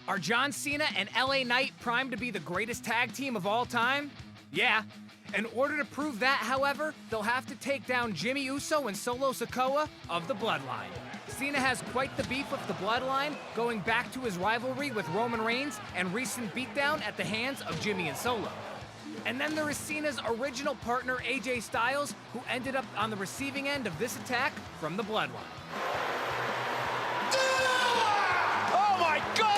Are John Cena and LA Knight primed to be the greatest tag team of all time? Yeah. In order to prove that, however, they'll have to take down Jimmy Uso and Solo Sikoa of the Bloodline. Cena has quite the beef with the Bloodline, going back to his rivalry with Roman Reigns and recent beatdown at the hands of Jimmy and Solo. And then there is Cena's original partner, AJ Styles, who ended up on the receiving end of this attack from the Bloodline. Oh my God!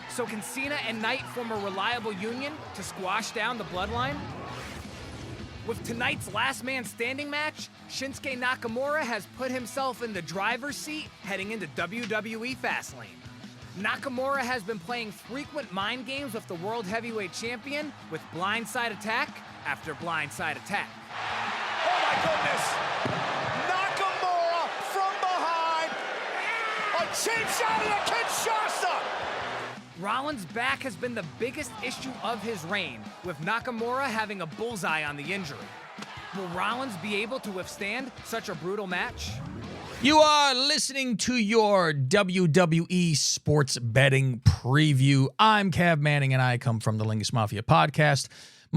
So can Cena and Knight form a reliable union to squash down the Bloodline? With tonight's last man standing match, Shinsuke Nakamura has put himself in the driver's seat heading into WWE Fastlane. Nakamura has been playing frequent mind games with the World Heavyweight Champion with blindside attack after blindside attack. Oh my goodness! Nakamura from behind! A cheap shot at Kinshasa! Rollins' back has been the biggest issue of his reign, with Nakamura having a bullseye on the injury. Will Rollins be able to withstand such a brutal match? You are listening to your WWE Sports Betting Preview. I'm Cav Manning, and I come from the Lingus Mafia podcast.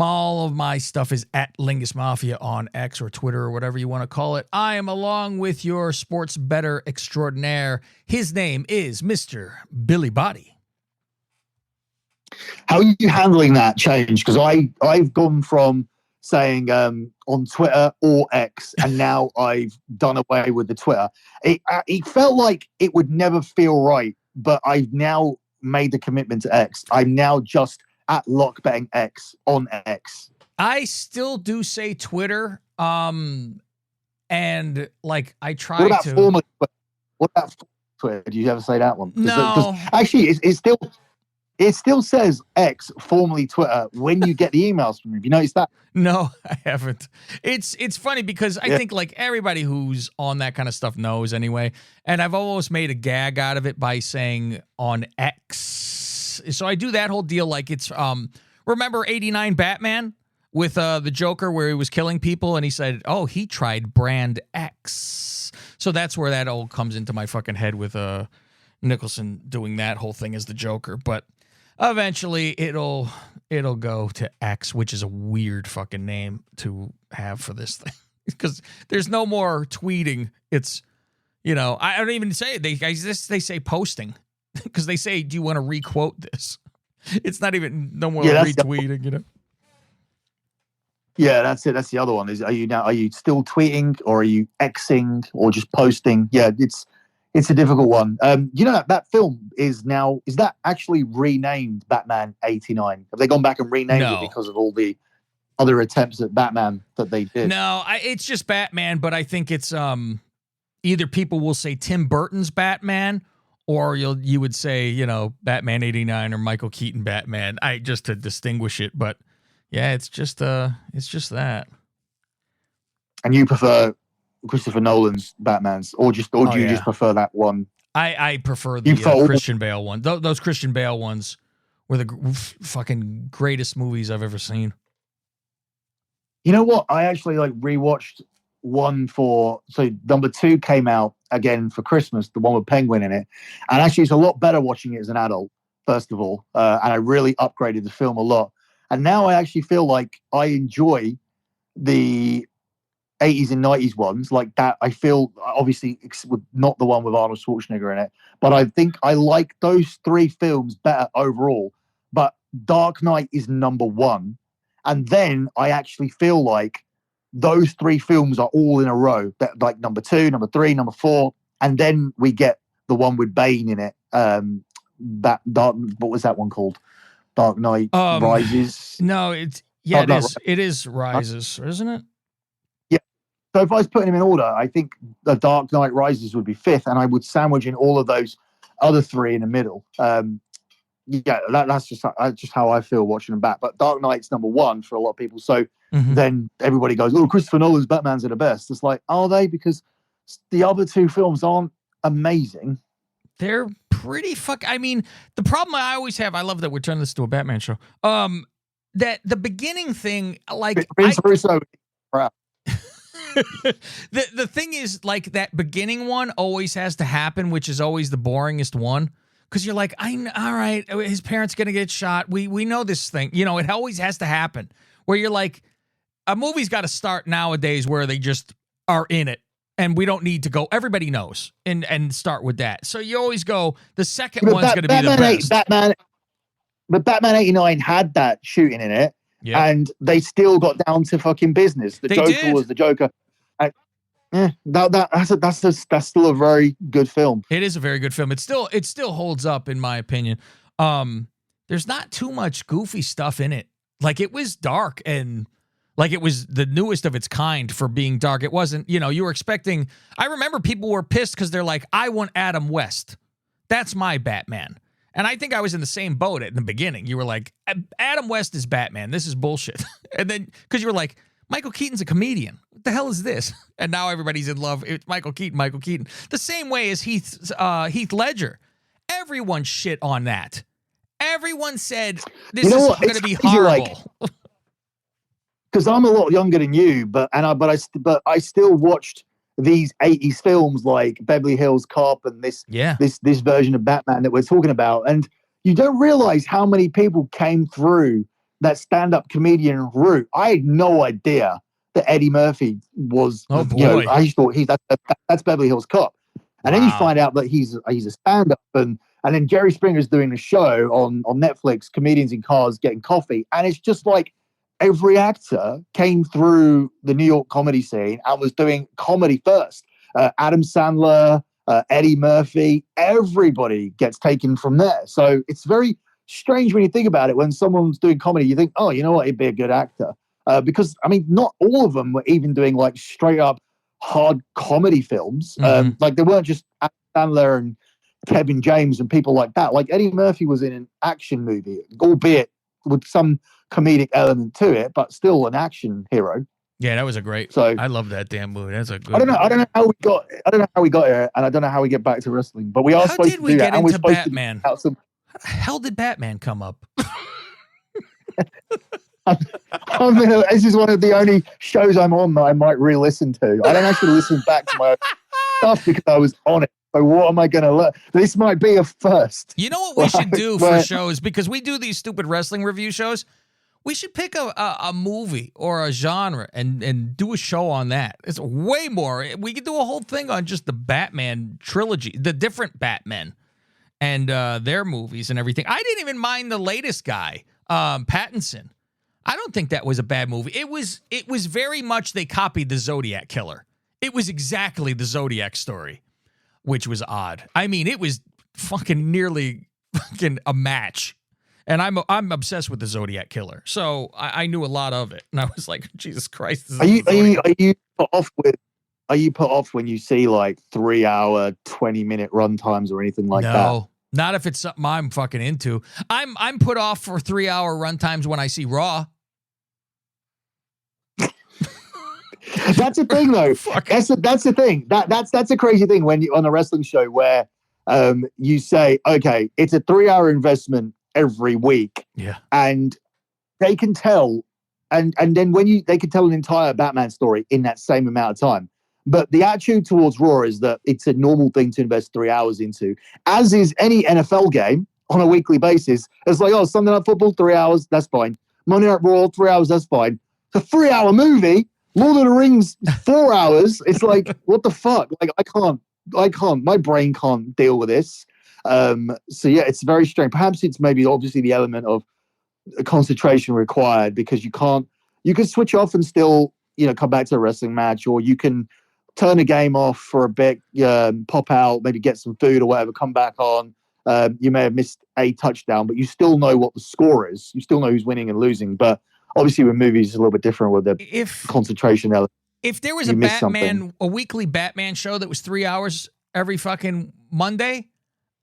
All of my stuff is at Lingus Mafia on X or Twitter or whatever you want to call it. I am along with your sports bettor extraordinaire. His name is Mr. Billy Body. How are you handling that change? Because I've gone from saying on Twitter or X, and now I've done away with the Twitter. It felt like it would never feel right, but I've now made the commitment to X. I'm now just at LockBetting X on X. I still do say Twitter, and like I try What about to. formerly? What about Twitter? Did you ever say that one? No. Actually, it still says X, formerly Twitter, when you get the emails from me. Have you noticed that? No, I haven't. It's funny because I think like everybody who's on that kind of stuff knows anyway. And I've almost made a gag out of it by saying on X. So I do that whole deal like it's remember 89 Batman with the Joker where he was killing people and he said, "Oh, he tried brand X." So that's where that all comes into my fucking head with Nicholson doing that whole thing as the Joker, but eventually it'll go to X, which is a weird fucking name to have for this thing because there's no more tweeting. It's, I don't even say it. They say posting because they say, "Do you want to requote this?" It's not even no more retweeting, Yeah, that's it. That's the other one. Are you still tweeting or are you Xing or just posting? Yeah, it's a difficult one. That film is that actually renamed Batman 89? Have they gone back and renamed it because of all the other attempts at Batman that they did? No, it's just Batman, but I think it's either people will say Tim Burton's Batman or you would say, Batman 89 or Michael Keaton Batman. Just to distinguish it, but yeah, it's just that. And you prefer Christopher Nolan's Batmans, or do you just prefer that one? I prefer the Christian Bale one. Those Christian Bale ones were the fucking greatest movies I've ever seen. You know what? I actually rewatched one number 2 came out again for Christmas, the one with Penguin in it, and actually it's a lot better watching it as an adult. First of all, and I really upgraded the film a lot, and now I actually feel like I enjoy the 80s and 90s ones like that. I feel obviously not the one with Arnold Schwarzenegger in it, but I think I like those 3 films better overall. But Dark Knight is number 1, and then I actually feel like those 3 films are all in a row. That like number 2, number 3, number 4, and then we get the one with Bane in it. What was that one called? Dark Knight Rises. No, it is Rises, isn't it? So if I was putting them in order, I think The Dark Knight Rises would be 5th, and I would sandwich in all of those other 3 in the middle. That's just how I feel watching them back. But Dark Knight's number 1 for a lot of people. So then everybody goes, "Oh, Christopher Nolan's Batmans are the best." It's like, are they? Because the other 2 films aren't amazing. They're pretty I mean, the problem I always have, I love that we're turning this to a Batman show. That the beginning thing, like Vince Russo, crap. The thing is, like, that beginning one always has to happen, which is always the boringest one. Because you're like, all right, his parents going to get shot. We know this thing. You know, it always has to happen. Where you're like, a movie's got to start nowadays where they just are in it. And we don't need to go, everybody knows, and start with that. So you always go, the second one's going to be the best. But Batman 89 had that shooting in it, and they still got down to fucking business. The Joker was the Joker. That's still a very good film. It is a very good film. It still holds up, in my opinion. There's not too much goofy stuff in it. Like, it was dark, and like, it was the newest of its kind for being dark. It wasn't, you were expecting. I remember people were pissed because they're like, I want Adam West. That's my Batman. And I think I was in the same boat in the beginning. You were like, Adam West is Batman. This is bullshit. And then, because you were like, Michael Keaton's a comedian. What the hell is this? And now everybody's in love. It's Michael Keaton. The same way as Heath Ledger. Everyone shit on that. Everyone said, this is going to be horrible. Because I'm a lot younger than you, but I still watched these 80s films like Beverly Hills Cop and this version of Batman that we're talking about. And you don't realize how many people came through that stand-up comedian route. I had no idea that Eddie Murphy was, I just thought that's Beverly Hills Cop. And then you find out that he's a stand-up, and then Jerry Springer's doing a show on Netflix, Comedians in Cars Getting Coffee. And it's just like, every actor came through the New York comedy scene and was doing comedy first. Adam Sandler, Eddie Murphy, everybody gets taken from there. So it's very strange when you think about it. When someone's doing comedy, you think, oh, you know what, he'd be a good actor. Because, I mean, not all of them were even doing like straight up hard comedy films. Like, they weren't just Adam Sandler and Kevin James and people like that. Like, Eddie Murphy was in an action movie, albeit with some comedic element to it, but still an action hero. Yeah, that was a great. So I love that damn movie. That's a good. I don't know how we got here, and I don't know how we get back to wrestling. But we are supposed to do that. How did we get into Batman? How the hell did Batman come up? This is one of the only shows I'm on that I might re-listen to. I don't actually listen back to my own stuff because I was on it. So what am I going to learn? This might be a first. You know what we should do for shows? Because we do these stupid wrestling review shows. We should pick a movie or a genre and do a show on that. It's way more. We could do a whole thing on just the Batman trilogy, the different Batmen and their movies and everything. I didn't even mind the latest guy, Pattinson. I don't think that was a bad movie. It was very much they copied the Zodiac Killer. It was exactly the Zodiac story, which was odd. I mean, it was fucking nearly fucking a match. And I'm obsessed with the Zodiac Killer, so I knew a lot of it, and I was like, Jesus Christ! Are you put off when you see like 3 hour, 20-minute run times or anything like that? No, not if it's something I'm fucking into. I'm put off for 3 hour run times when I see Raw. That's the thing, though. That's the thing. That's a crazy thing when you on a wrestling show where you say, okay, it's a 3 hour investment every week, and they can tell, and then they can tell an entire Batman story in that same amount of time. But the attitude towards Raw is that it's a normal thing to invest 3 hours into, as is any NFL game on a weekly basis. It's like, oh, Sunday Night Football, 3 hours, that's fine. Monday Night Raw, 3 hours, that's fine. It's a 3 hour movie. Lord of the Rings, 4 hours. It's like, what the fuck? Like, I can't. My brain can't deal with this. So yeah, it's very strange. Perhaps it's maybe obviously the element of concentration required, because you can switch off and still, come back to a wrestling match, or you can turn a game off for a bit, pop out, maybe get some food or whatever, come back on. You may have missed a touchdown, but you still know what the score is. You still know who's winning and losing. But obviously with movies, it's a little bit different with the concentration element. If there was a weekly Batman show that was 3 hours every fucking Monday,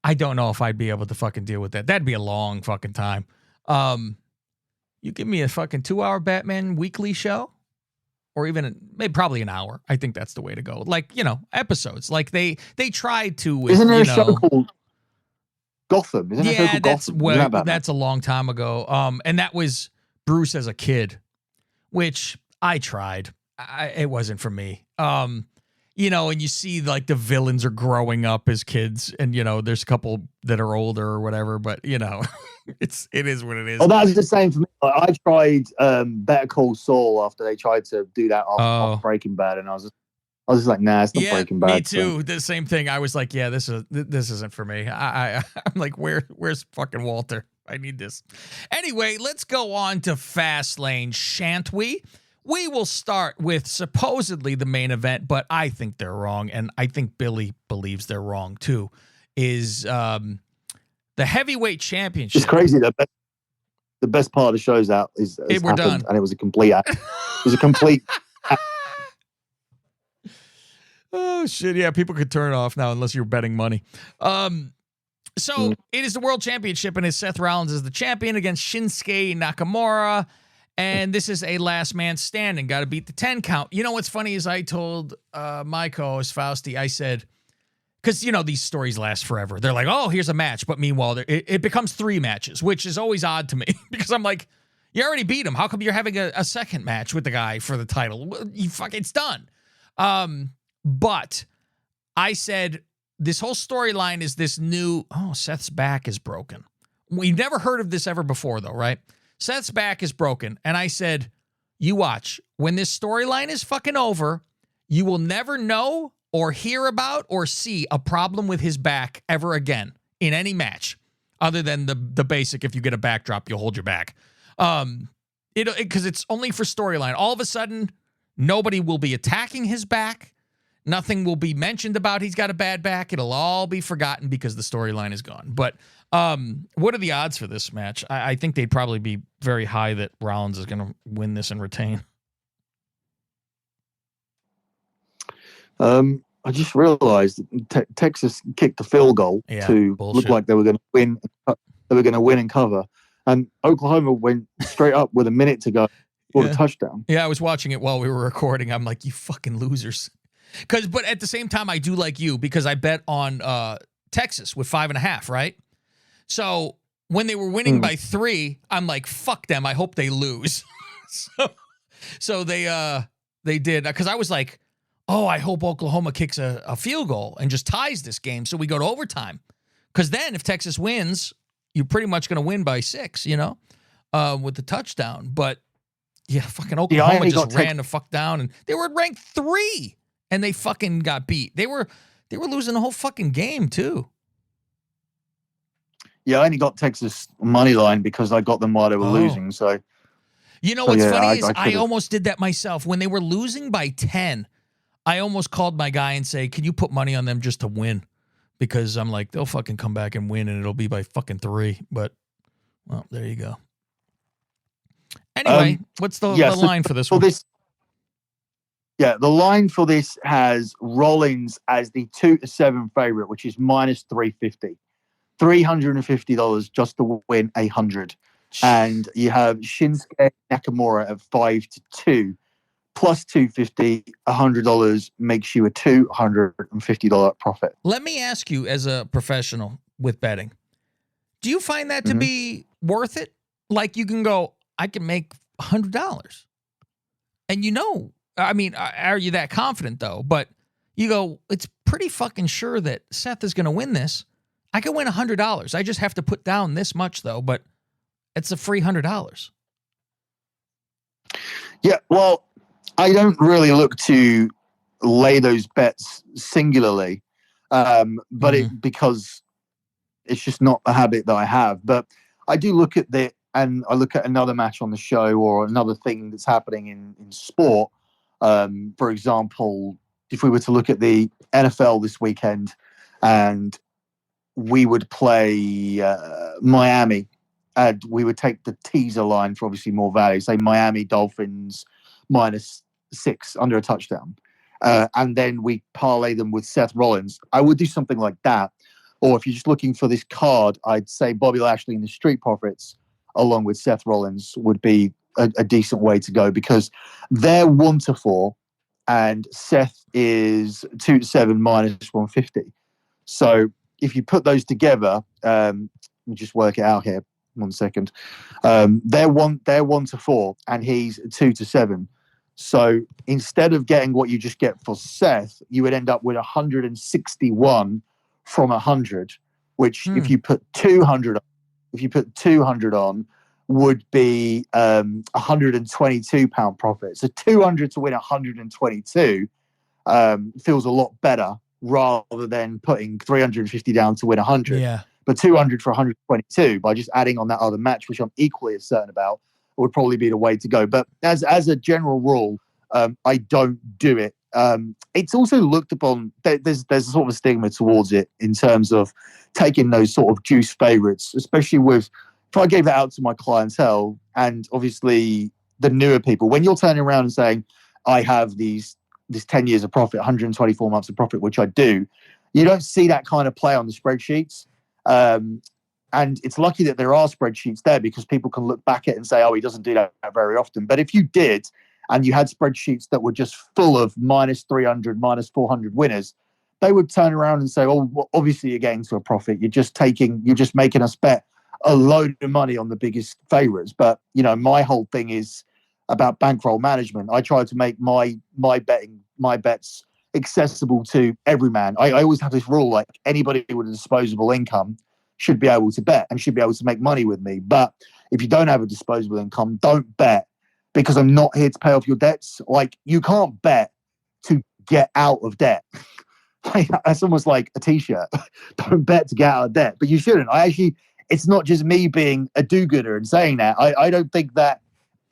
I don't know if I'd be able to fucking deal with that. That'd be a long fucking time. You give me a fucking 2 hour Batman weekly show, or even maybe probably an hour. I think that's the way to go. Like, episodes. Like they tried to. With, Isn't there a show called Gotham? Isn't there a show called Gotham? That's a long time ago. And that was Bruce as a kid, which I tried. It wasn't for me. You know, and you see like the villains are growing up as kids, and you know, there's a couple that are older or whatever, but you know, it is what it is. Oh, that's the same for me. Like, I tried Better Call Saul after they tried to do that off Breaking Bad, and I was just like, nah, it's not Breaking Bad. Me too. So. The same thing. I was like, yeah, this isn't for me. I'm like, where's fucking Walter? I need this. Anyway, let's go on to Fastlane, shan't we? We will start with supposedly the main event, but I think they're wrong, and I think Billy believes they're wrong too. Is the heavyweight championship? It's crazy that the best part of the show's out is we're happened, done, and it was a complete. It was a complete. Oh shit! Yeah, people could turn it off now unless you're betting money. So it is the World Championship, and it's Seth Rollins is the champion against Shinsuke Nakamura. And this is a last man standing. Got to beat the 10 count. You know what's funny is I told my co-host Fausti, I said, because, you know, these stories last forever. They're like, oh, here's a match. But meanwhile, it becomes 3 matches, which is always odd to me because I'm like, you already beat him. How come you're having a second match with the guy for the title? It's done. But I said, this whole storyline is this new, Seth's back is broken. We've never heard of this ever before, though, right? Seth's back is broken. And I said, you watch. When this storyline is fucking over, you will never know or hear about or see a problem with his back ever again in any match, other than the basic, if you get a backdrop, you'll hold your back. Because it's only for storyline. All of a sudden, nobody will be attacking his back. Nothing will be mentioned about he's got a bad back. It'll all be forgotten because the storyline is gone. But what are the odds for this match? I think they'd probably be very high that Rollins is going to win this and retain. I just realized Texas kicked a field goal to look like they were going to win. They were going to win and cover. And Oklahoma went straight up with a minute to go for a touchdown. Yeah, I was watching it while we were recording. I'm like, you fucking losers. But at the same time, I do like you because I bet on Texas with 5.5, right? So when they were winning by 3, I'm like, fuck them. I hope they lose. so they did. Because I was like, oh, I hope Oklahoma kicks a field goal and just ties this game so we go to overtime. Because then if Texas wins, you're pretty much going to win by 6, you know, with the touchdown. But, yeah, fucking Oklahoma just ran the fuck down. And they were ranked 3. And they fucking got beat. They were losing the whole fucking game, too. Yeah, I only got Texas money line because I got them while they were losing. So, you know what's funny is I almost did that myself. When they were losing by 10, I almost called my guy and say, can you put money on them just to win? Because I'm like, they'll fucking come back and win, and it'll be by fucking 3. But, well, there you go. Anyway, what's the line for this one? Yeah, the line for this has Rollins as the 2-7 favorite, which is minus 350. $350 just to win 100. And you have Shinsuke Nakamura at 5-2 plus 250. $100 makes you a $250 profit. Let me ask you, as a professional with betting, do you find that to be worth it? Like, you can go, I can make $100, and you know. I mean, are you that confident, though? But you go, it's pretty fucking sure that Seth is going to win this. I can win $100. I just have to put down this much, though, but it's a free $100. Yeah, well, I don't really look to lay those bets singularly, but because it's just not a habit that I have. But I do look at and I look at another match on the show or another thing that's happening in sport. For example, if we were to look at the NFL this weekend and we would play Miami, and we would take the teaser line for obviously more value, say Miami Dolphins minus 6 under a touchdown, and then we parlay them with Seth Rollins, I would do something like that. Or if you're just looking for this card, I'd say Bobby Lashley and the Street Profits along with Seth Rollins would be a decent way to go, because they're 1-4 and Seth is 2-7 minus 150. So if you put those together, let me just work it out here. 1 second. They're 1-4 and he's 2-7. So instead of getting what you just get for Seth, you would end up with 161 from 100, which if you put 200 on, would be £122 profit. So 200 to win 122 feels a lot better rather than putting 350 down to win 100. Yeah. But 200 for 122 by just adding on that other match, which I'm equally as certain about, would probably be the way to go. But as a general rule, I don't do it. It's also looked upon, there's sort of a stigma towards it in terms of taking those sort of juice favorites, especially with, if I gave that out to my clientele and obviously the newer people, when you're turning around and saying, I have this 10 years of profit, 124 months of profit, which I do, you don't see that kind of play on the spreadsheets. And it's lucky that there are spreadsheets there because people can look back at it and say, oh, he doesn't do that very often. But if you did, and you had spreadsheets that were just full of minus 300, minus 400 winners, they would turn around and say, oh, well, obviously you're getting to a profit. You're just making us bet a load of money on the biggest favorites. But, my whole thing is about bankroll management. I try to make my bets accessible to every man. I always have this rule, like anybody with a disposable income should be able to bet and should be able to make money with me. But if you don't have a disposable income, don't bet, because I'm not here to pay off your debts. Like, you can't bet to get out of debt. That's almost like a t-shirt. Don't bet to get out of debt, but you shouldn't. It's not just me being a do-gooder and saying that. I don't think that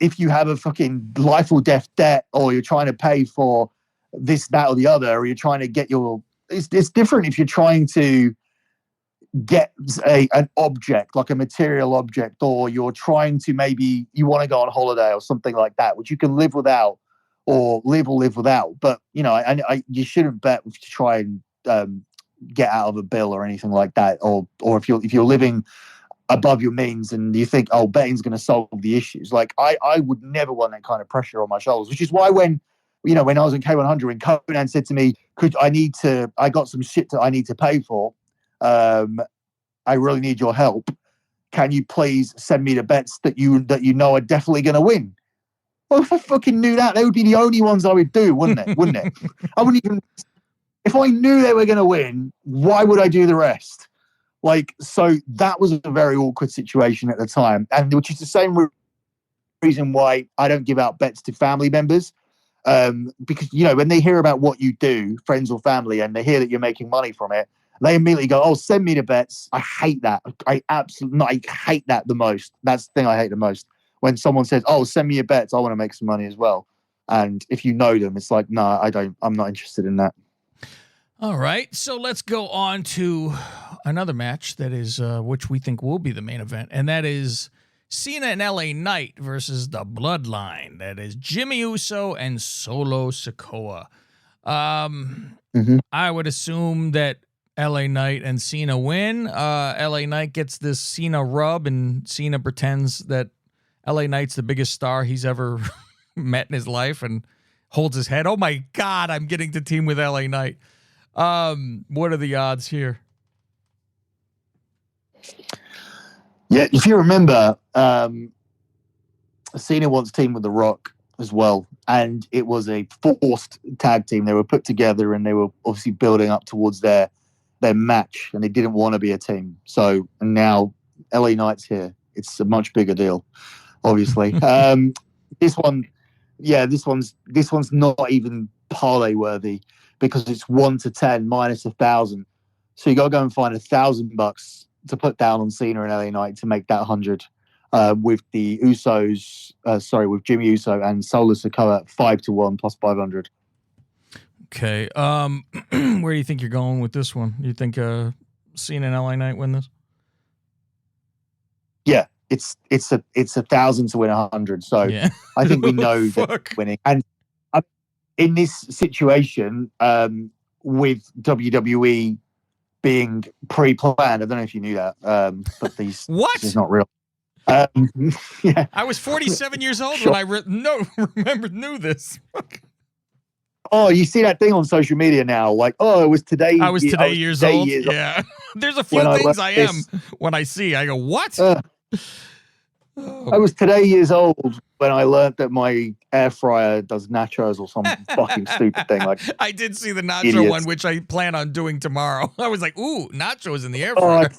if you have a fucking life or death debt, or you're trying to pay for this, that, or the other, or you're trying to get it's different if you're trying to get an object, like a material object, or you're trying to, maybe you want to go on holiday or something like that, which you can live without or live without. But, you shouldn't bet to try and get out of a bill or anything like that. Or if you're living above your means and you think, oh, betting's going to solve the issues. Like, I would never want that kind of pressure on my shoulders, which is why when I was in K100 and Conan said to me, I got some shit that I need to pay for. I really need your help. Can you please send me the bets that you know are definitely going to win? Well, if I fucking knew that, they would be the only ones I would do, wouldn't it? I wouldn't even, if I knew they were going to win, why would I do the rest? Like, so that was a very awkward situation at the time, and which is the same reason why I don't give out bets to family members. Because, when they hear about what you do, friends or family, and they hear that you're making money from it, they immediately go, oh, send me the bets. I hate that. I hate that the most. That's the thing I hate the most. When someone says, oh, send me your bets, I want to make some money as well. And if you know them, it's like, no, I don't. I'm not interested in that. All right. So let's go on to another match that is, which we think will be the main event. And that is Cena and LA Knight versus the Bloodline. That is Jimmy Uso and Solo Sikoa. I would assume that LA Knight and Cena win. LA Knight gets this Cena rub, and Cena pretends that LA Knight's the biggest star he's ever met in his life and holds his head. Oh my God, I'm getting to team with LA Knight. What are the odds here? Yeah, if you remember, Cena once teamed with The Rock as well, and it was a forced tag team. They were put together, and they were obviously building up towards their match, and they didn't want to be a team. So, and now LA Knight's here. It's a much bigger deal, obviously. This one's not even parlay worthy because it's 1 to 10 minus 1,000. So you got to go and find $1,000 to put down on Cena and LA Knight to make that 100. With the Usos, with Jimmy Uso and Solo Sikoa 5 to 1 plus 500. Okay. Where do you think you're going with this one? Do you think Cena and LA Knight win this? Yeah, it's 1,000 to win 100. So yeah. I think we know that winning. And in this situation, with WWE being pre-planned, I don't know if you knew that, but this is not real. Yeah. I was 47 years old when I knew this. Oh, you see that thing on social media now, like, oh, it was today. I was today years old. Yeah. There's a few things I am when I see. I go, what? I was today years old when I learned that my air fryer does nachos or some fucking stupid thing. Like, I did see the nacho idiots. one, which I plan on doing tomorrow. I was like, ooh, nachos in the air Oh, fryer.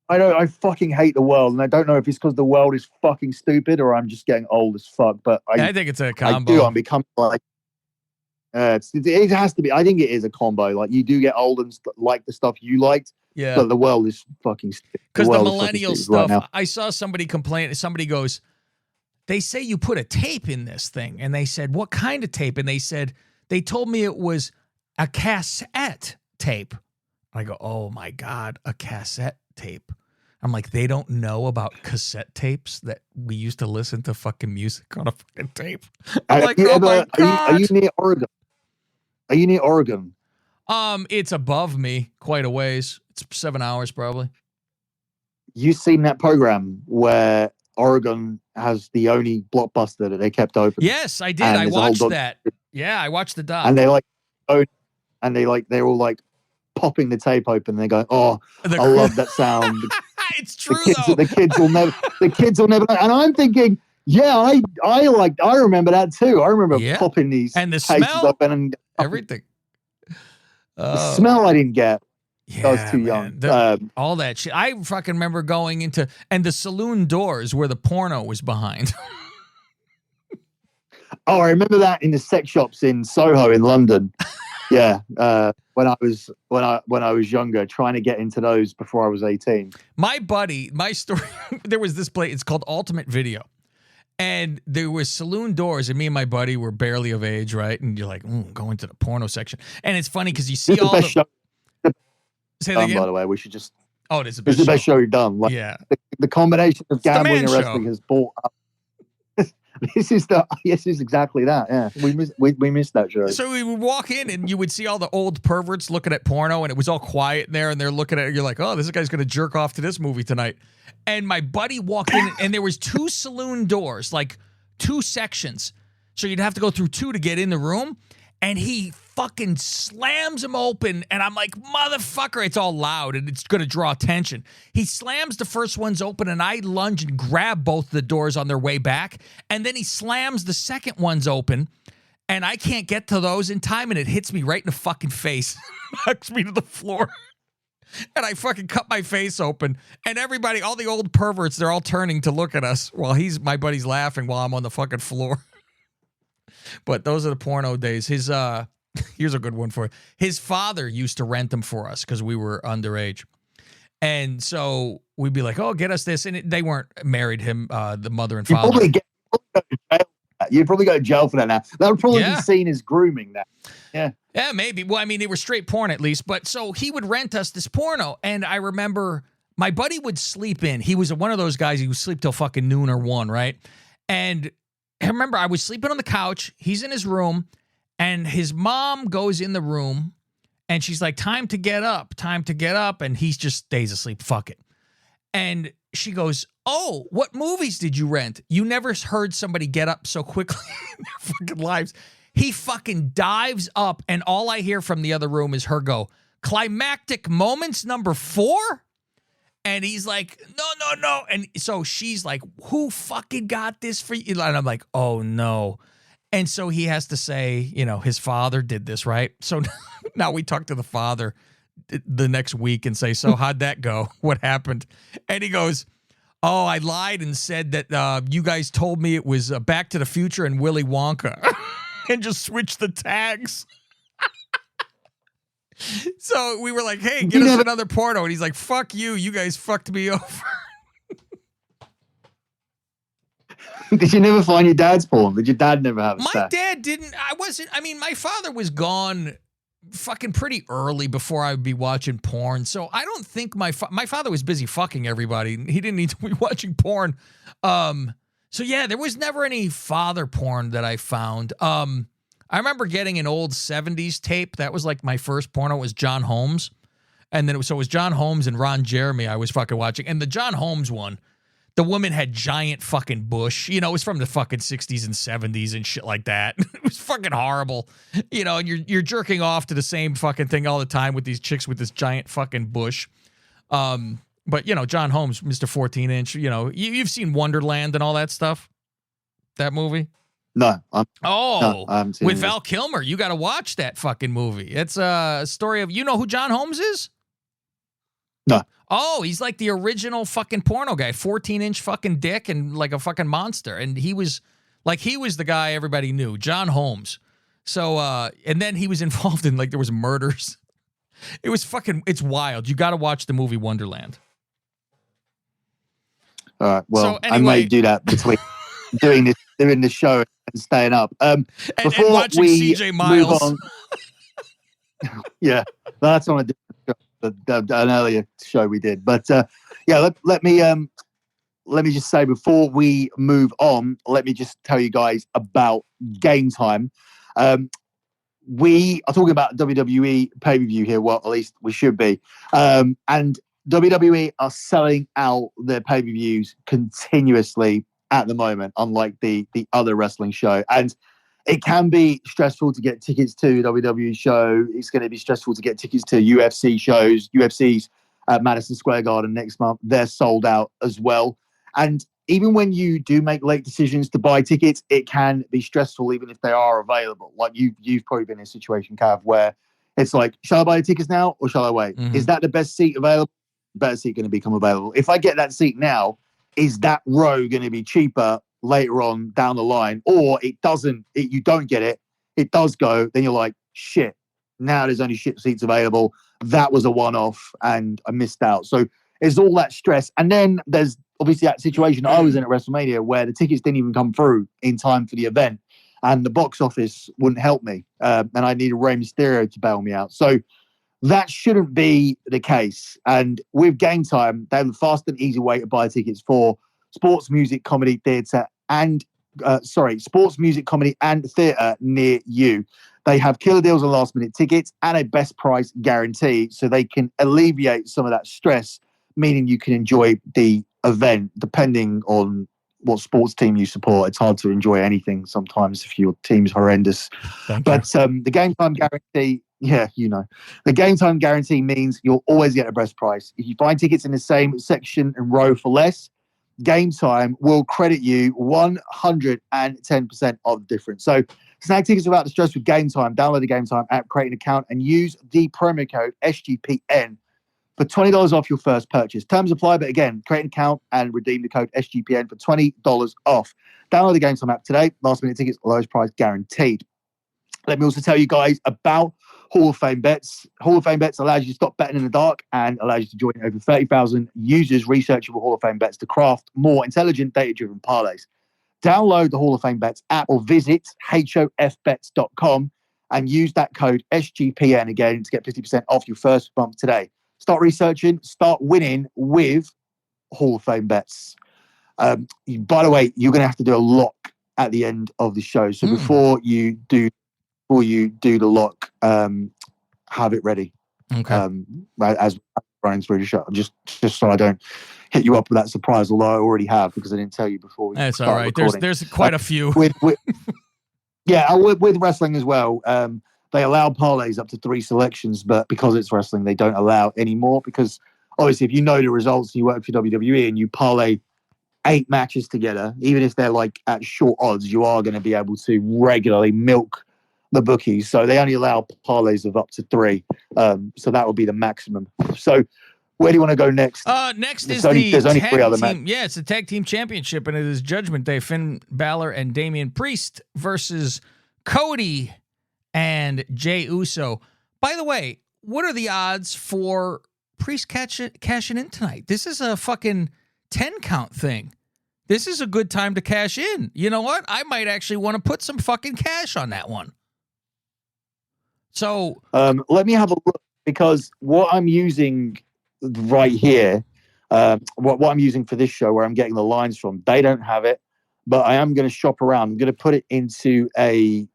I fucking hate the world, and I don't know if it's because the world is fucking stupid or I'm just getting old as fuck. But I think it's a combo. I do. I'm becoming like. It has to be. I think it is a combo. Like, you do get old and like the stuff you liked. Yeah. But the world is fucking stupid. Because the world is millennial fucking stupid stuff, right now. I saw somebody complain. Somebody goes, they say you put a tape in this thing. And they said, what kind of tape? And they said, they told me it was a cassette tape. I go, oh my God, a cassette tape. I'm like, they don't know about cassette tapes that we used to listen to fucking music on a fucking tape. I'm like, oh my God. Are you near Oregon? Are you near Oregon? It's above me quite a ways. It's 7 hours probably. You seen that program where Oregon has the only blockbuster that they kept open? Yes, I did. And I there's a whole watched that. Yeah, I watched the doc. And they like, they're all like popping the tape open. And they go, oh, I love that sound. It's true though. The kids will never. And I'm thinking, yeah, I remember that too. I remember popping these and the cases smell, open and everything. The smell I didn't get. Yeah, I was too young. All that shit. I fucking remember going into the saloon doors where the porno was behind. Oh, I remember that in the sex shops in Soho in London. Yeah, when I was younger, trying to get into those before I was 18. My buddy, my story. There was this place. It's called Ultimate Video, and there was saloon doors, and me and my buddy were barely of age, right? And you're like, going to the porno section, and it's funny because you see all the. Show. Say that again? By the way, we should just. Oh, it is the best show you've done. Like, yeah, the combination of gambling and wrestling has brought up. This is exactly that. Yeah, we missed that show. So we would walk in and you would see all the old perverts looking at porno, and it was all quiet in there, and they're looking at it. You're like, oh, this guy's gonna jerk off to this movie tonight. And my buddy walked in, and there was 2 saloon doors, like 2 sections. So you'd have to go through 2 to get in the room. And he fucking slams them open, and I'm like, motherfucker, it's all loud, and it's going to draw attention. He slams the first ones open, and I lunge and grab both the doors on their way back, and then he slams the second ones open, and I can't get to those in time, and it hits me right in the fucking face, knocks me to the floor, and I fucking cut my face open, and everybody, all the old perverts, they're all turning to look at us while my buddy's laughing while I'm on the fucking floor. But those are the porno days. His here's a good one for you. His father used to rent them for us because we were underage. And so we'd be like, oh, get us this. And they weren't married, him, the mother and father. You'd probably go to jail for that now. That would probably be seen as grooming now. Yeah. Yeah, maybe. Well, I mean, they were straight porn at least. But so he would rent us this porno. And I remember my buddy would sleep in. He was one of those guys who would sleep till fucking noon or 1, right? And I remember I was sleeping on the couch. He's in his room, and his mom goes in the room, and she's like, time to get up. And he just stays asleep. Fuck it. And she goes, oh, what movies did you rent? You never heard somebody get up so quickly in their fucking lives. He fucking dives up, and all I hear from the other room is her go, climactic moments number 4? And he's like, no. And so she's like, who fucking got this for you? And I'm like, oh, no. And so he has to say, his father did this, right? So now we talk to the father the next week and say, so how'd that go? What happened? And he goes, oh, I lied and said that you guys told me it was Back to the Future and Willy Wonka and just switched the tags. So we were like, hey, get us another porno. And he's like, fuck you. You guys fucked me over. Did you never find your dad's porn? Did your dad never have a My dad didn't. My father was gone fucking pretty early before I would be watching porn. So I don't think my father was busy fucking everybody. He didn't need to be watching porn. So yeah, there was never any father porn that I found. I remember getting an old 70s tape. That was like my first porno was John Holmes. And then it was John Holmes and Ron Jeremy I was fucking watching. And the John Holmes one, the woman had giant fucking bush. It was from the fucking 60s and 70s and shit like that. It was fucking horrible. And you're jerking off to the same fucking thing all the time with these chicks with this giant fucking bush. But, John Holmes, Mr. 14-inch, you've seen Wonderland and all that stuff. That movie. No, Oh, I haven't seen with it. Val Kilmer. You got to watch that fucking movie. It's a story of, you know who John Holmes is? No. Oh, he's like the original fucking porno guy, 14-inch fucking dick and like a fucking monster. And he was the guy everybody knew, John Holmes. So, and then he was involved in, like, there was murders. It was it's wild. You got to watch the movie Wonderland. All right. Well, So, anyway, I may do that between doing this show and staying up. And watching CJ Miles. Move on, yeah, that's on an earlier show we did. But yeah, let me just say before we move on, let me just tell you guys about Game Time. We are talking about WWE pay-per-view here. Well, at least we should be. And WWE are selling out their pay-per-views continuously at the moment, unlike the other wrestling show. And it can be stressful to get tickets to WWE show. It's going to be stressful to get tickets to UFC shows. UFC's at Madison Square Garden next month. They're sold out as well. And even when you do make late decisions to buy tickets, it can be stressful even if they are available. Like you've probably been in a situation, Cav, where it's like, shall I buy the tickets now or shall I wait? Mm-hmm. Is that the best seat available? Better seat going to become available. If I get that seat now, is that row going to be cheaper later on down the line? Or you don't get it, it does go, then you're like, shit, now there's only shit seats available. That was a one-off and I missed out. So there's all that stress. And then there's obviously that situation I was in at WrestleMania where the tickets didn't even come through in time for the event and the box office wouldn't help me. And I needed Rey Mysterio to bail me out. So that shouldn't be the case. And with Game Time, they have a fast and easy way to buy tickets for sports, music, comedy, theatre, and sports, music, comedy, and theatre near you. They have killer deals on last-minute tickets and a best price guarantee, so they can alleviate some of that stress, meaning you can enjoy the event depending on what sports team you support. It's hard to enjoy anything sometimes if your team's horrendous. The Game Time guarantee, the Game Time guarantee means you'll always get a best price. If you buy tickets in the same section and row for less, Game Time will credit you 110% of the difference. So snag tickets without the stress with Game Time. Download the Game Time app, create an account, and use the promo code SGPN for $20 off your first purchase. Terms apply, but again, create an account and redeem the code SGPN for $20 off. Download the Game Time app today. Last minute tickets, lowest price guaranteed. Let me also tell you guys about Hall of Fame Bets. Hall of Fame Bets allows you to stop betting in the dark and allows you to join over 30,000 users researching Hall of Fame Bets to craft more intelligent, data-driven parlays. Download the Hall of Fame Bets app or visit hofbets.com and use that code SGPN again to get 50% off your first month today. Start researching, start winning with Hall of Fame Bets. By the way, you're going to have to do a lock at the end of the show. So before you do the lock, have it ready. Okay. As running through the show, just so I don't hit you up with that surprise. Although I already have because I didn't tell you before. That's all right. Recording. There's quite a few. with wrestling as well. They allow parlays up to 3 selections, but because it's wrestling, they don't allow any more. Because obviously, if you know the results and you work for WWE and you parlay 8 matches together, even if they're like at short odds, you are going to be able to regularly milk the bookies. So they only allow parlays of up to 3. So that will be the maximum. So where do you want to go next? Next there's is only 3 other team. matches. Yeah, it's the tag team championship, and it is Judgment Day. Finn Balor and Damian Priest versus Cody and Jey Uso. By the way, what are the odds for Priest cashing in tonight? This is a fucking 10 count thing. This is a good time to cash in. You know what? I might actually want to put some fucking cash on that one. So let me have a look, because what I'm using right here, what I'm using for this show, where I'm getting the lines from, they don't have it, but I am going to shop around. I'm going to put it into a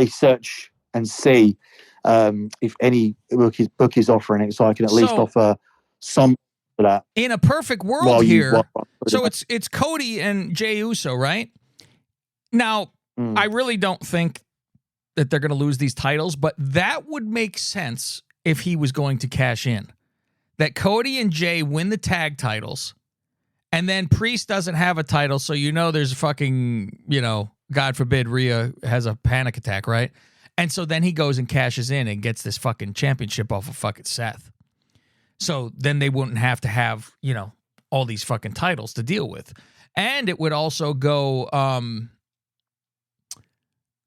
search and see if any book is offering it, so I can at least offer some for that. In a perfect world so it's Cody and Jey Uso, right? Now, I really don't think that they're going to lose these titles, but that would make sense if he was going to cash in. That Cody and Jey win the tag titles, and then Priest doesn't have a title, so there's fucking, God forbid, Rhea has a panic attack, right? And so then he goes and cashes in and gets this fucking championship off of fucking Seth. So then they wouldn't have to have, all these fucking titles to deal with. And it would also go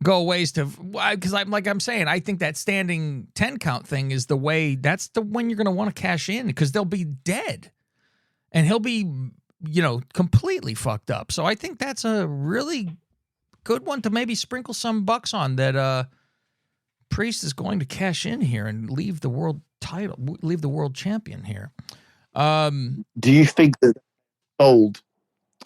ways to, because I'm saying, I think that standing 10 count thing is the way, that's the when you're going to want to cash in, because they'll be dead. And he'll be, completely fucked up. So I think that's a really good one to maybe sprinkle some bucks on, that Priest is going to cash in here and leave the world champion here. Do you think that old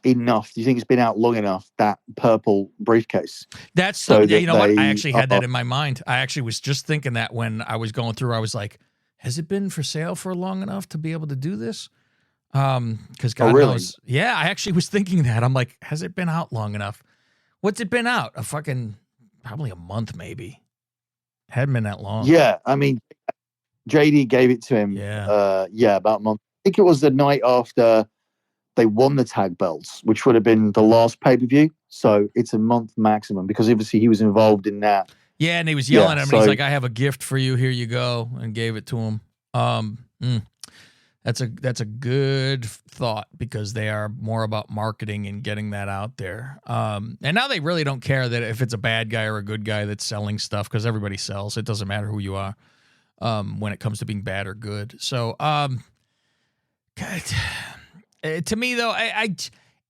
enough? Do you think it's been out long enough, that purple briefcase? That's so. Yeah, you know what? I actually had that in my mind. I actually was just thinking that when I was going through. I was like, has it been for sale for long enough to be able to do this? Because God knows. Yeah, I actually was thinking that. I'm like, has it been out long enough? What's it been out? Probably a month, maybe. Hadn't been that long. Yeah, I mean, JD gave it to him. Yeah, about a month. I think it was the night after they won the tag belts, which would have been the last pay-per-view. So it's a month maximum, because obviously he was involved in that. Yeah, and he was yelling at him. He's like, I have a gift for you. Here you go. And gave it to him. That's a good thought, because they are more about marketing and getting that out there. And now they really don't care that if it's a bad guy or a good guy that's selling stuff, because everybody sells. It doesn't matter who you are when it comes to being bad or good. So, to me, though,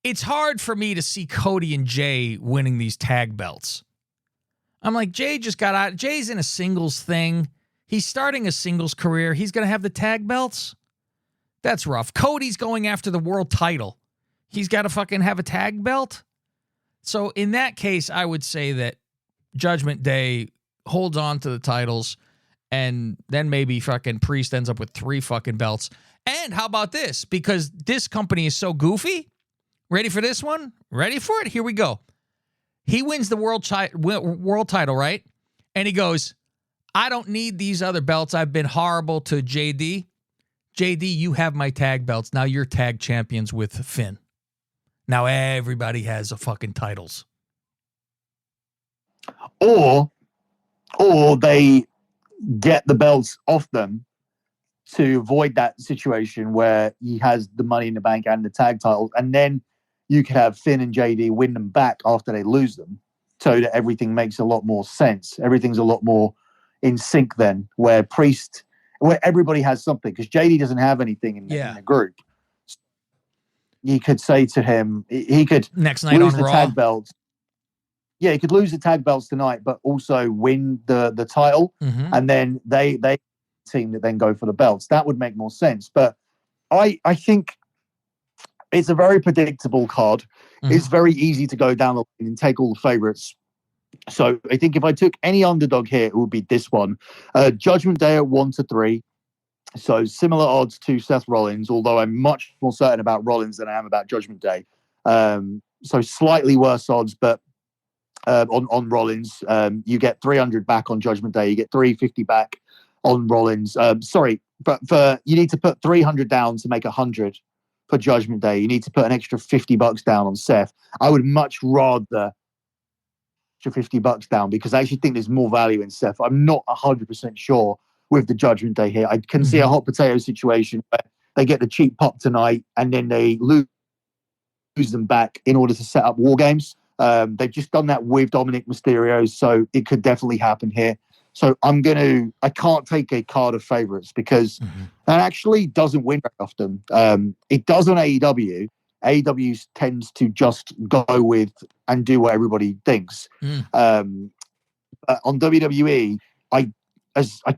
it's hard for me to see Cody and Jay winning these tag belts. I'm like, Jay just got out. Jay's in a singles thing. He's starting a singles career. He's going to have the tag belts? That's rough. Cody's going after the world title. He's got to fucking have a tag belt? So in that case, I would say that Judgment Day holds on to the titles, and then maybe fucking Priest ends up with 3 fucking belts. And how about this? Because this company is so goofy. Ready for this one? Ready for it? Here we go. He wins the world title, right? And he goes, I don't need these other belts. I've been horrible to JD. JD, you have my tag belts. Now you're tag champions with Finn. Now everybody has a fucking titles. Or they get the belts off them to avoid that situation where he has the Money in the Bank and the tag titles, and then you could have Finn and JD win them back after they lose them, so that everything makes a lot more sense. Everything's a lot more in sync then, where everybody has something, because JD doesn't have anything in the group. You could say to him, he could next night lose on the Raw. tag belts. Yeah, he could lose the tag belts tonight, but also win the title, and then they team that then go for the belts. That would make more sense. But I think it's a very predictable card. It's very easy to go down the line and take all the favorites. So I think if I took any underdog here, it would be this one. Judgment Day at 1-3. So similar odds to Seth Rollins, although I'm much more certain about Rollins than I am about Judgment Day. So slightly worse odds, but on Rollins, you get 300 back on Judgment Day. You get 350 back on Rollins. But you need to put 300 down to make 100 for Judgment Day. You need to put an extra $50 down on Seth. I would much rather $50 down, because I actually think there's more value in Seth. I'm not 100% sure with the Judgment Day here. I can see a hot potato situation where they get the cheap pop tonight and then they lose them back in order to set up War Games. They've just done that with Dominic Mysterio, so it could definitely happen here. So I can't take a card of favorites, because that actually doesn't win very often. It does on AEW. AEW tends to just go with and do what everybody thinks. On WWE, I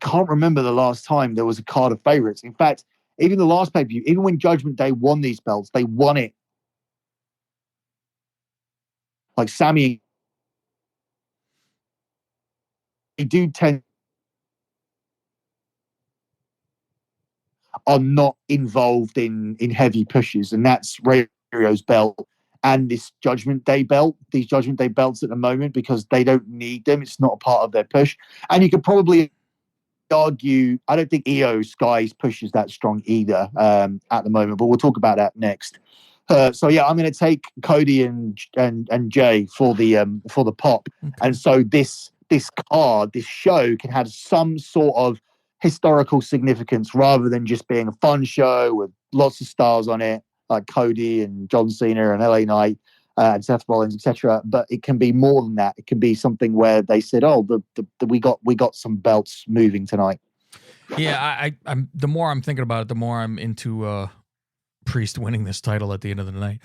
can't remember the last time there was a card of favorites. In fact, even the last pay-per-view, even when Judgment Day won these belts, they won it like Sammy. They do tend are not involved in heavy pushes, and that's Rey Mysterio's belt and this Judgment Day belt. These Judgment Day belts at the moment, because they don't need them. It's not a part of their push, and you could probably argue, I don't think Io Sky's push is that strong either at the moment, but we'll talk about that next. So yeah, I'm going to take Cody and Jay for the pop, and so this card, this show, can have some sort of historical significance rather than just being a fun show with lots of stars on it, like Cody and John Cena and LA Knight and Seth Rollins, etc. But it can be more than that. It can be something where they said, "Oh, we got some belts moving tonight." Yeah, I'm. The more I'm thinking about it, the more I'm into Priest winning this title at the end of the night.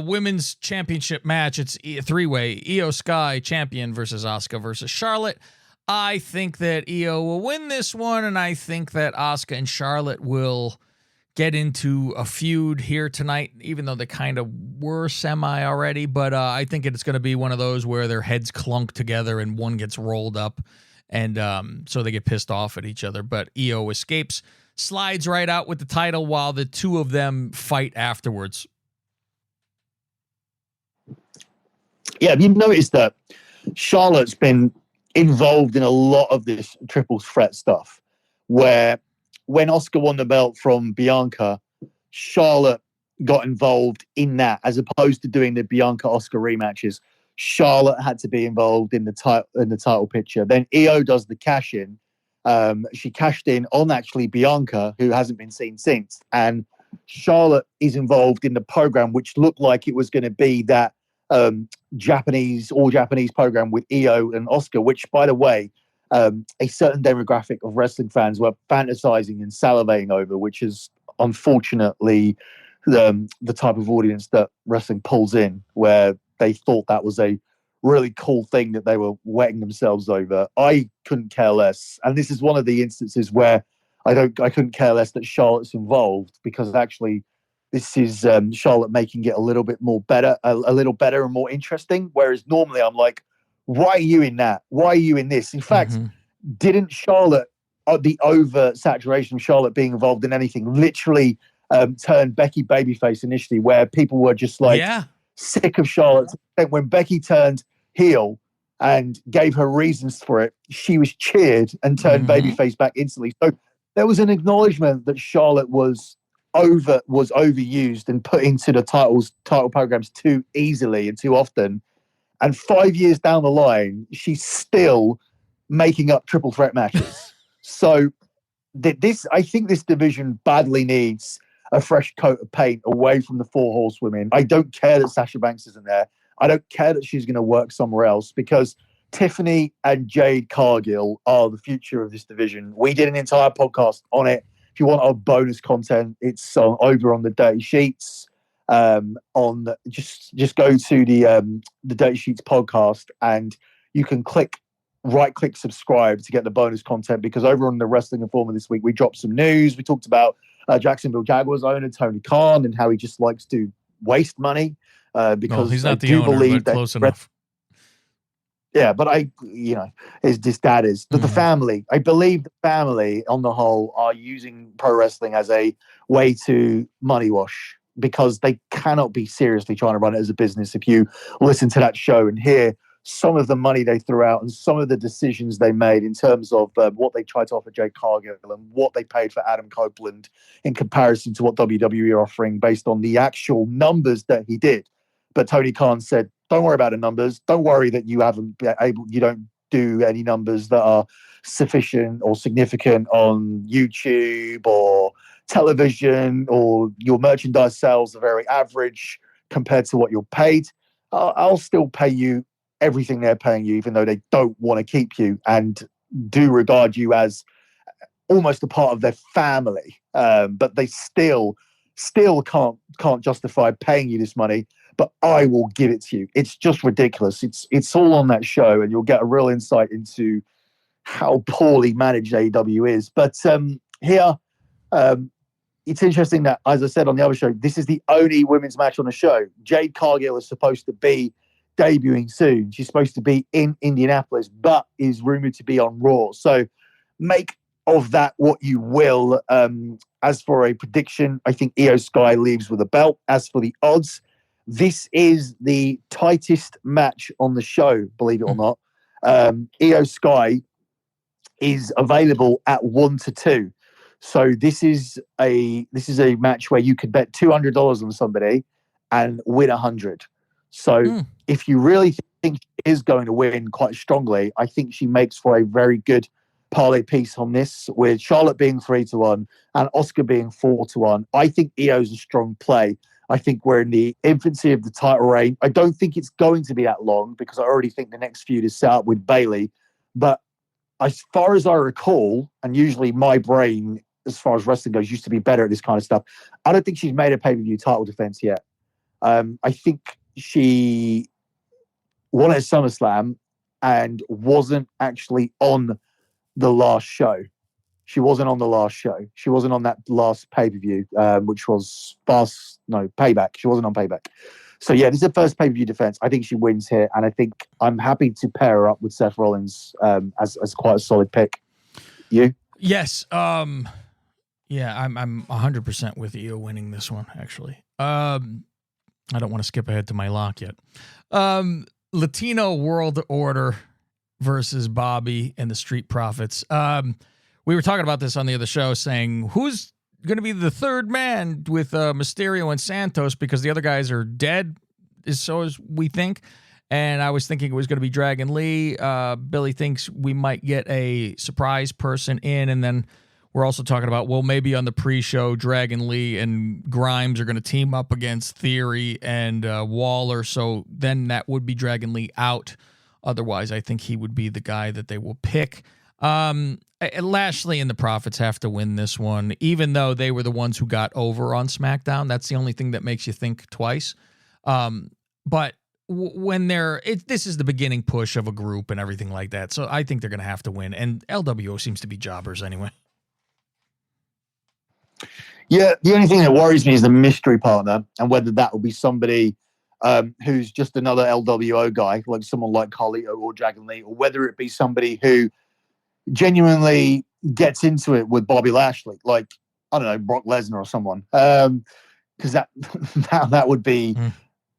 Women's championship match. It's a three-way. Io Sky champion versus Asuka versus Charlotte. I think that Io will win this one, and I think that Asuka and Charlotte will get into a feud here tonight, even though they kind of were semi already. But I think it's going to be one of those where their heads clunk together and one gets rolled up, and so they get pissed off at each other. But Io escapes, slides right out with the title while the two of them fight afterwards. Yeah, have you noticed that Charlotte's been involved in a lot of this triple threat stuff, where when Asuka won the belt from Bianca, Charlotte got involved in that as opposed to doing the Bianca Asuka rematches. Charlotte had to be involved in the title picture. Then Io does the cash in. She cashed in on actually Bianca, who hasn't been seen since, and Charlotte is involved in the program, which looked like it was going to be that all Japanese program with Io and Asuka, which, by the way, a certain demographic of wrestling fans were fantasizing and salivating over, which is unfortunately the type of audience that wrestling pulls in, where they thought that was a really cool thing that they were wetting themselves over. I couldn't care less, and this is one of the instances where I couldn't care less that Charlotte's involved, because actually this is Charlotte making it a little bit more better, a little better and more interesting. Whereas normally I'm like, why are you in that? Why are you in this? In fact, didn't Charlotte, the over saturation of Charlotte being involved in anything, literally turn Becky babyface initially, where people were just like sick of Charlotte? When Becky turned heel and gave her reasons for it, she was cheered and turned babyface back instantly. So there was an acknowledgement that Charlotte was overused and put into the title programs too easily and too often. And 5 years down the line, she's still making up triple threat matches. So I think this division badly needs a fresh coat of paint away from the four horsewomen. I don't care that Sasha Banks isn't there. I don't care that she's going to work somewhere else, because Tiffany and Jade Cargill are the future of this division. We did an entire podcast on it. If you want our bonus content, it's over on the Dirty Sheets. Just go to the Dirty Sheets podcast, and you can right click subscribe to get the bonus content, because over on the Wrestling Informer this week we dropped some news. We talked about Jacksonville Jaguars owner Tony Khan and how he just likes to waste money because he's not I the owner, believe but close enough. Yeah, but his dad is the family. I believe the family on the whole are using pro wrestling as a way to money wash, because they cannot be seriously trying to run it as a business. If you listen to that show and hear some of the money they threw out and some of the decisions they made in terms of what they tried to offer Jade Cargill and what they paid for Adam Copeland in comparison to what WWE are offering based on the actual numbers that he did. But Tony Khan said, don't worry about the numbers. Don't worry that you don't do any numbers that are sufficient or significant on YouTube or television, or your merchandise sales are very average compared to what you're paid. I'll still pay you everything they're paying you, even though they don't want to keep you and do regard you as almost a part of their family. But they still can't justify paying you this money. But I will give it to you. It's just ridiculous. It's all on that show, and you'll get a real insight into how poorly managed AEW is. But here, it's interesting that, as I said on the other show, this is the only women's match on the show. Jade Cargill is supposed to be debuting soon. She's supposed to be in Indianapolis, but is rumored to be on Raw. So make of that what you will. As for a prediction, I think Io Sky leaves with a belt. As for the odds, this is the tightest match on the show, believe it or not. Io Sky is available at 1-2. So this is a match where you could bet $200 on somebody, and win 100. So if you really think she is going to win quite strongly, I think she makes for a very good parlay piece on this, with Charlotte being 3-1 and Oscar being 4-1. I think Io's a strong play. I think we're in the infancy of the title reign. I don't think it's going to be that long because I already think the next feud is set up with Bayley. But as far as I recall, and usually my brain, as far as wrestling goes, used to be better at this kind of stuff, I don't think she's made a pay-per-view title defense yet. I think she won at SummerSlam and wasn't actually on the last show. She wasn't on the last show. She wasn't on that last pay-per-view, which was Payback. She wasn't on Payback. So, yeah, this is the first pay-per-view defense. I think she wins here, and I think I'm happy to pair her up with Seth Rollins as quite a solid pick. You? Yes. Yeah, I'm 100% with Io winning this one, actually. I don't want to skip ahead to my lock yet. Latino World Order versus Bobby and the Street Profits. We were talking about this on the other show, saying who's going to be the third man with Mysterio and Santos, because the other guys are dead, so as we think. And I was thinking it was going to be Dragon Lee. Billy thinks we might get a surprise person in, and then we're also talking about, well, maybe on the pre-show, Dragon Lee and Grimes are going to team up against Theory and Waller, so then that would be Dragon Lee out. Otherwise, I think he would be the guy that they will pick. Lashley and the Profits have to win this one, even though they were the ones who got over on SmackDown. That's the only thing that makes you think twice. But when this is the beginning push of a group and everything like that, so I think they're going to have to win. And LWO seems to be jobbers anyway. Yeah, the only thing that worries me is the mystery partner and whether that will be somebody who's just another LWO guy, like someone like Carlito or Dragon Lee, or whether it be somebody who genuinely gets into it with Bobby Lashley, like, I don't know, Brock Lesnar or someone. Because that would be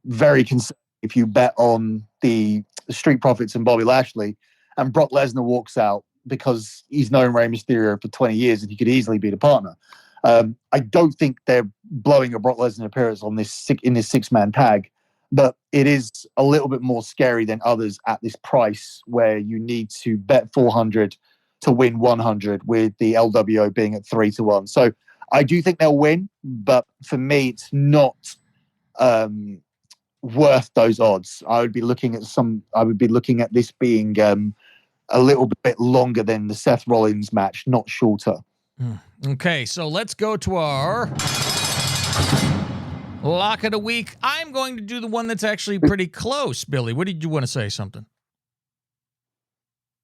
very concerning if you bet on the Street Profits and Bobby Lashley and Brock Lesnar walks out because he's known Rey Mysterio for 20 years and he could easily be the partner. I don't think they're blowing a Brock Lesnar appearance on this six-man tag, but it is a little bit more scary than others at this price, where you need to bet 400 to win 100, with the LWO being at 3-1. So I do think they'll win, but for me, it's not worth those odds. I would be looking at this being a little bit longer than the Seth Rollins match, not shorter. Okay, so let's go to our lock of the week. I'm going to do the one that's actually pretty close, Billy. What did you want to say? Something?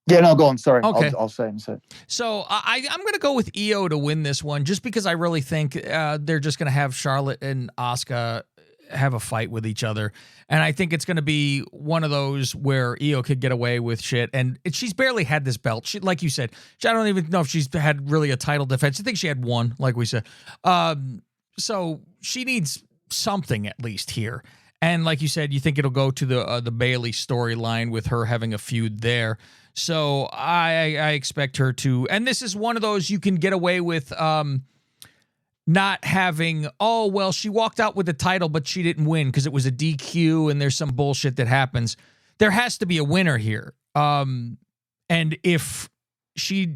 Yeah, no, go on. Sorry. Okay. I'll say it. So I'm going to go with Io to win this one, just because I really think they're just going to have Charlotte and Asuka have a fight with each other. And I think it's going to be one of those where Io could get away with shit. And she's barely had this belt. She, like you said, I don't even know if she's had really a title defense. I think she had one, like we said. So she needs something at least here. And like you said, you think it'll go to the Bayley storyline with her having a feud there. So I expect her to. And this is one of those you can get away with not having, oh, well, she walked out with the title, but she didn't win because it was a DQ and there's some bullshit that happens. There has to be a winner here. And if she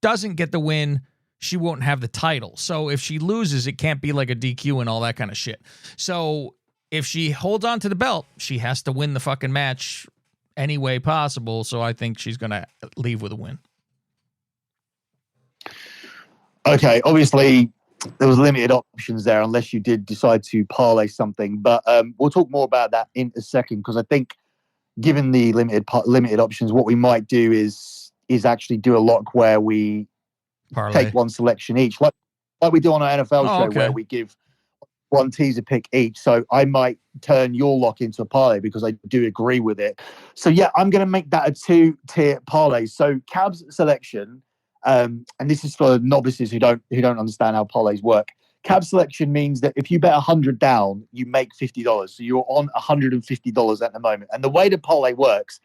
doesn't get the win, she won't have the title. So if she loses, it can't be like a DQ and all that kind of shit. So if she holds on to the belt, she has to win the fucking match any way possible. So I think she's going to leave with a win. Okay, obviously there was limited options there unless you did decide to parlay something. But we'll talk more about that in a second, because I think given the limited options, what we might do is actually do a lock where we parlay. Take one selection each, like we do on our NFL show, okay. where we give one teaser pick each. So I might turn your lock into a parlay because I do agree with it. So yeah, I'm going to make that a 2-tier parlay. So Cab's selection, and this is for novices who don't understand how parlays work. Cab selection means that if you bet 100 down, you make $50. So you're on $150 at the moment. And the way the parlay works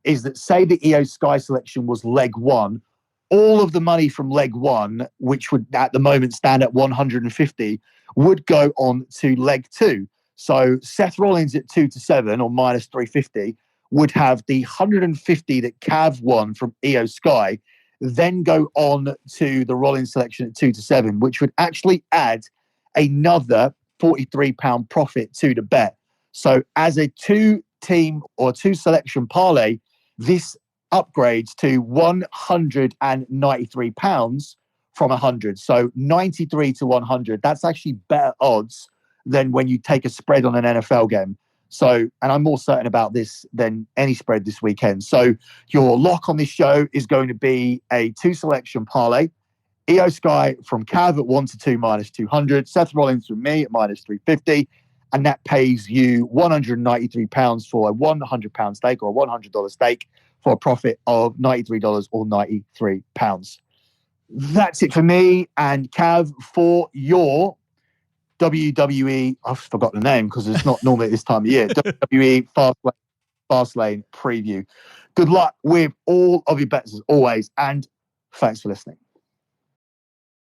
is that, say the EO Sky selection was leg one, all of the money from leg one, which would at the moment stand at 150, would go on to leg two. So Seth Rollins at 2-7 or minus 350 would have the 150 that Cav won from Io Sky, then go on to the Rollins selection at 2-7, which would actually add another £43 profit to the bet. So as a 2-team or 2-selection parlay, this upgrades to £193 from 100. So 93 to 100. That's actually better odds than when you take a spread on an NFL game. So, and I'm more certain about this than any spread this weekend. So your lock on this show is going to be a 2-selection parlay. Io Sky from Cav at 1-2 minus 200. Seth Rollins from me at minus 350. And that pays you £193 for a £100 stake or a $100 stake for a profit of $93 or £93. That's it for me. And Cav, for your WWE, I've forgotten the name because it's not normally at this time of year, WWE Fastlane preview. Good luck with all of your bets as always, and thanks for listening.